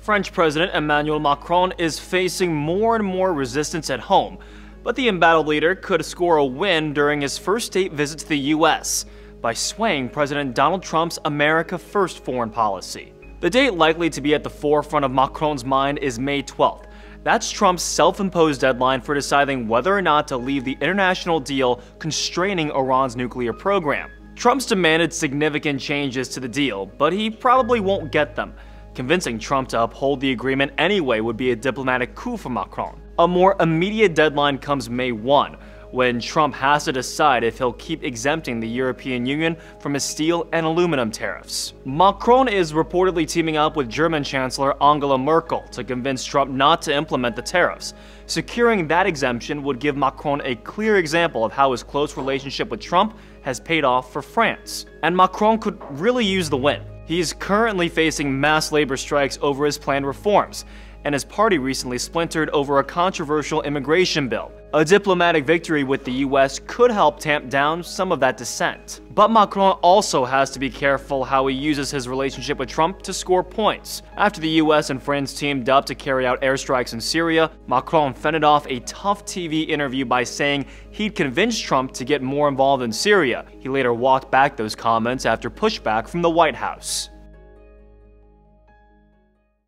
French President Emmanuel Macron is facing more and more resistance at home, but the embattled leader could score a win during his first state visit to the US by swaying President Donald Trump's America First foreign policy. The date likely to be at the forefront of Macron's mind is May 12th. That's Trump's self-imposed deadline for deciding whether or not to leave the international deal constraining Iran's nuclear program. Trump's demanded significant changes to the deal, but he probably won't get them. Convincing Trump to uphold the agreement anyway would be a diplomatic coup for Macron. A more immediate deadline comes May 1, when Trump has to decide if he'll keep exempting the European Union from his steel and aluminum tariffs. Macron is reportedly teaming up with German Chancellor Angela Merkel to convince Trump not to implement the tariffs. Securing that exemption would give Macron a clear example of how his close relationship with Trump has paid off for France. And Macron could really use the win. He's currently facing mass labor strikes over his planned reforms, and his party recently splintered over a controversial immigration bill. A diplomatic victory with the US could help tamp down some of that dissent. But Macron also has to be careful how he uses his relationship with Trump to score points. After the US and France teamed up to carry out airstrikes in Syria, Macron fended off a tough TV interview by saying he'd convinced Trump to get more involved in Syria. He later walked back those comments after pushback from the White House.